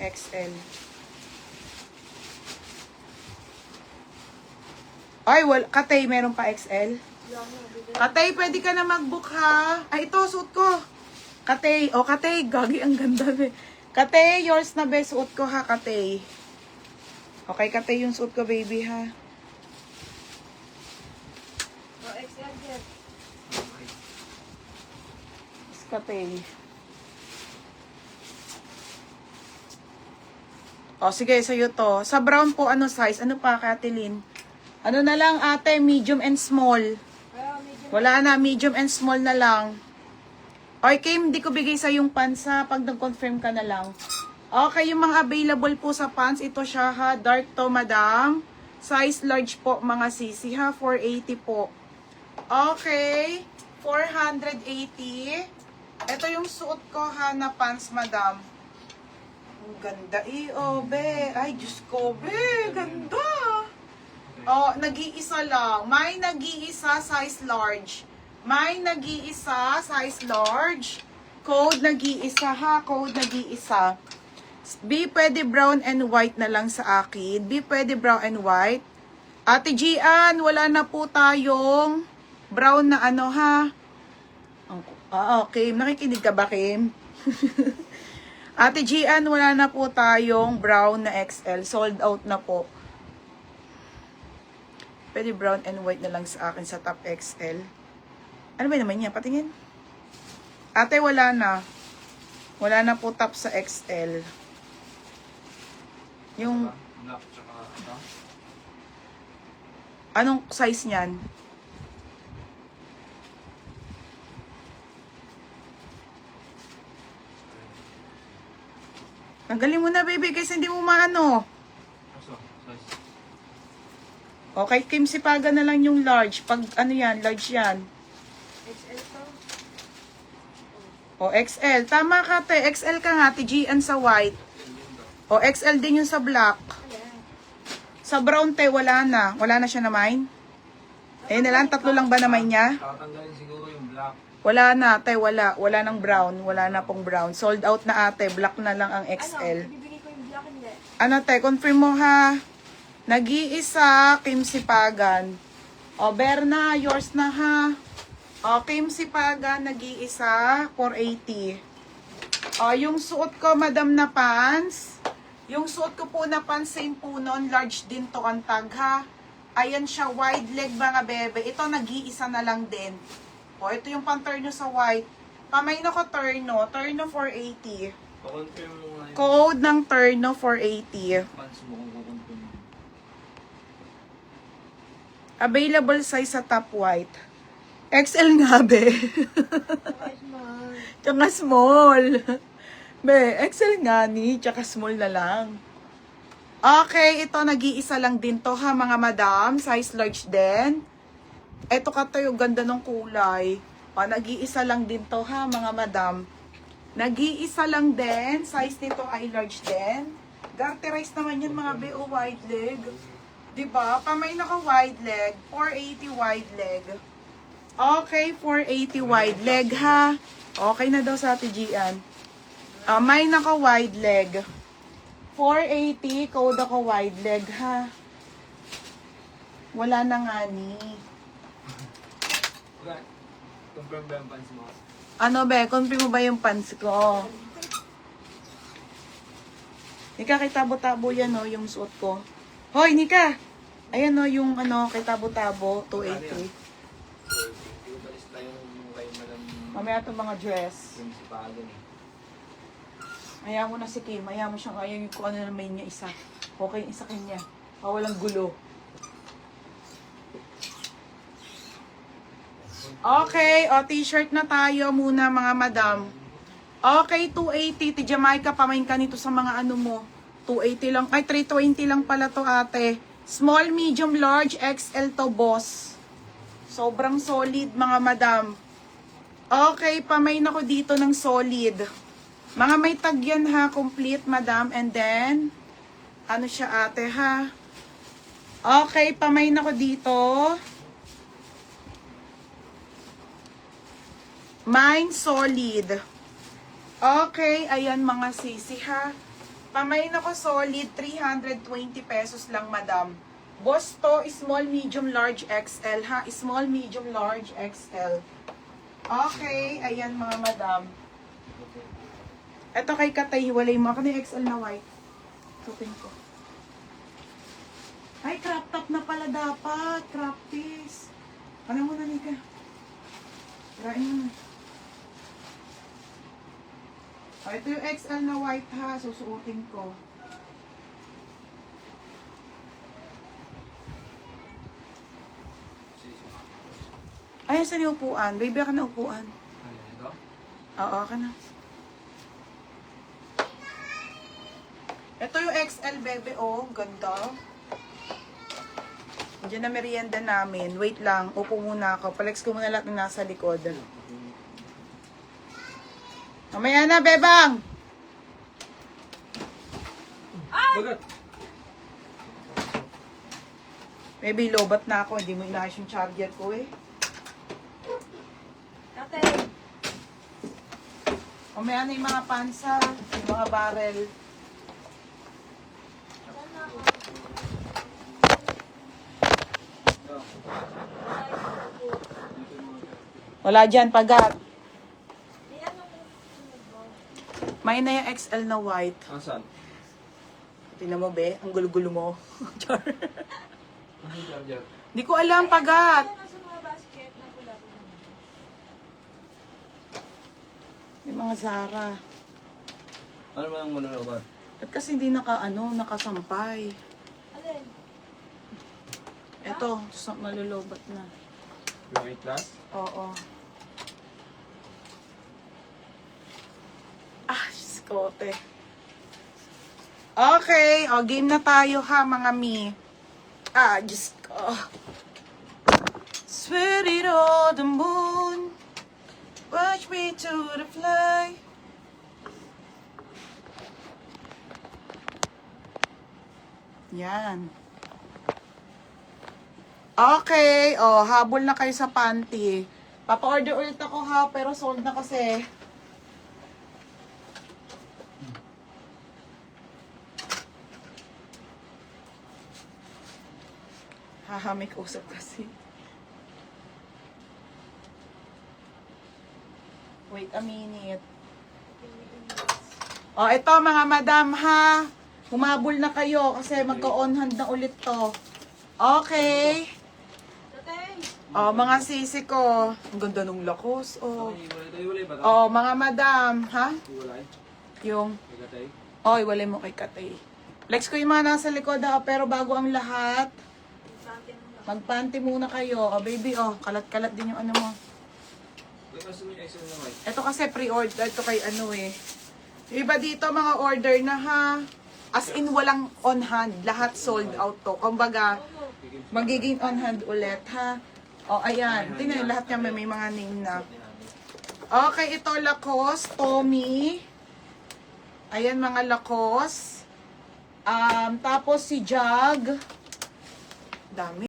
XL. Ay, Katay, meron pa XL? Katay, pwede ka na mag-book ha. Ay, ito, suot ko. Katay, Katay, gagi, ang ganda be. Katay, yours na be, suot ko ha, Katay. Okay, Katay, yung suot ko, baby ha. XL yan. Katay. Sige, sa'yo to. Sa brown po, ano size? Ano pa, Kathleen? Ano na lang, ate, medium and small. Wala na, medium and small na lang. Okay, Kim, hindi ko bigay sa yung pants ha, pag nag-confirm ka na lang. Okay, yung mga available po sa pants, ito siya ha, dark to, madam. Size large po, mga sisi ha, 480 po. Okay, 480. Ito yung suot ko ha, na pants, madam. Ang ganda be. Ay, Diyos ko, be, ganda. Nag-iisa lang. May nag-iisa, size large. May nag-iisa, size large. Code nag-iisa ha, code nag-iisa. B, pwede brown and white na lang sa akin. B, pwede brown and white. Ate Gian, wala na po tayong brown na ano ha. Okay, nakikinig ka ba, Kim? Ate Gian, wala na po tayong brown na XL. Sold out na po. Pwede brown and white na lang sa akin sa top XL. Ano ba naman yan? Patingin. Ate, wala na. Wala na po top sa XL. Yung... Black tsaka ano? Anong size niyan? Tanggalin mo na, baby, kasi hindi mo maano. Size. Okay, Kim, sipagan na lang yung large. Pag ano yan, large yan. XL to. XL. Tama ka, te. XL ka nga, TGN sa white. XL din yung sa black. Ayan. Sa brown, te, wala na. Wala na siya na mine. Na lang, 3 lang ba naman niya? Tatanggalin siguro yung black. Wala na, te, wala. Wala nang brown. Wala na pong brown. Sold out na, ate. Black na lang ang XL. Bibigay ko yung black hindi. Ano, te, confirm mo ha. Nag-iisa, Kim Sipagan. Berna, yours na ha. Kim Sipagan, nag-iisa, 480. Yung suot ko, madam, na pants. Yung suot ko po na pants, same po noon. Large din to ang tag ha. Ayan siya, wide leg mga bebe. Ito, nag-iisa na lang din. Ito yung pang-turno sa white. Pamay na ko turno. Turno 480. Pa-confirm mo nga yung Code ng turno 480. pants mo kung kukonfirm mo. Available size sa top white. XL nga, be. Tsaka small. Be, XL nga ni, tsaka small na lang. Okay, ito nag-iisa lang din to ha, mga madam. Size large din. Ito katayo, ganda ng kulay. Nag-iisa lang din to ha, mga madam. Nag-iisa lang din. Size nito ay large din. Garterize naman yan, mga be, wide leg. Diba? Pamay na ko wide leg. 480 wide leg. Okay, 480 wide leg ha. Okay na daw sa Ate Gian. May naka wide leg. 480, code ako wide leg ha. Wala na nga ni. Confirm ba yung pants mo? Ano be, confirm mo ba yung pants ko? Nika, kay tabo-tabo yan o, yung suot ko. Hoy, Nika! Ayan o, yung ano, kay tabo-tabo, 280. So, yung balis na yung kay madam Mamaya itong mga dress. yung si Pagan eh. Ayaw mo na si Kim. Ayaw mo siyang ayaw yung kung ano naman niya isa. Okay, isa kanya. Walang gulo. Okay, t-shirt na tayo muna mga madam. Okay, 280. Ti Jamaica, pamain ka nito sa mga ano mo. 280 lang. Ay, 320 lang pala to ate. Small, medium, large, XL to boss. Sobrang solid mga madam. Okay, pamain ako dito ng solid. Mga may tag yan ha, complete madam. And then, ano siya ate ha? Okay, pamain ako dito. Mine solid. Okay, ayan mga sisi ha. Pamain ako solid, 320 pesos lang, madam. Boss to, small, medium, large, XL, ha? Small, medium, large, XL. Okay, ayan mga madam. Ito kay Katay, hiwalay mo. Ako na yung XL na white. Tupin ko. Ay, crop top na pala dapat. Crop piece. Ano mo na, Nika? Tirain mo na. Ito yung XL na white ha. Susuotin ko. Ayan, saan yung upuan? Baby, ka na upuan. Ano ito? Oo, ka na. Ito yung XL, bebe. Oh, ganda. Diyan na merienda namin. Wait lang. Upo muna ako. Palex ko muna lahat ng nasa likod. Mamaya na, bebang! Bagat! Baby, lobat na ako. Hindi mo inayos yung charger ko eh. Tatay. Mamaya na yung mga pansa, yung mga barrel. Saan na ako? Wala dyan, pagat. Ayan ang susunod mo. May na yung XL na white. Asan? Tingnan mo, be. Ang gulo-gulo mo. Char. Ano yung charger? Hindi ko alam, pagat. Ayan ang sa mga basket na pula. May mga Zara. Ano ba ang mananabat? At kasi hindi nakasampay. Alin? Eto, malulubat na. Yung 8 plus? Oo. Ah, skote. Okay, o game na tayo ha mga mi. Ah, just ko. Swear it on the moon. Watch me to the fly. Yan. Okay, habol na kayo sa panty. Papa-order ulit ako ha, pero sold na kasi. Haha, may kausap kasi. Wait a minute. Ito mga madam ha. Humabol na kayo kasi magka-on hand na ulit to. Okay. Tatay. Mga sisi ko. Ang ganda nung lakos. Iwalay ba ito? Mga madam, ha? Iwalay? Yung, Igatay? iwalay mo kay Katay. Flex ko yung mga nasa likod ha, pero bago ang lahat, Sante mo na. magpanty muna kayo. Baby, kalat-kalat din yung ano mo. Kasi yung XL na white. Ito kasi pre-order to kay ano eh. Yung iba dito mga order na ha. As in walang on hand. Lahat sold out to. Kumbaga, magiging on hand ulit ha. Ayan. Tingnan lahat niya may mga name na. Okay, ito Lacoste, Tommy. Ayan mga Lacoste. Tapos si Jag. Dami.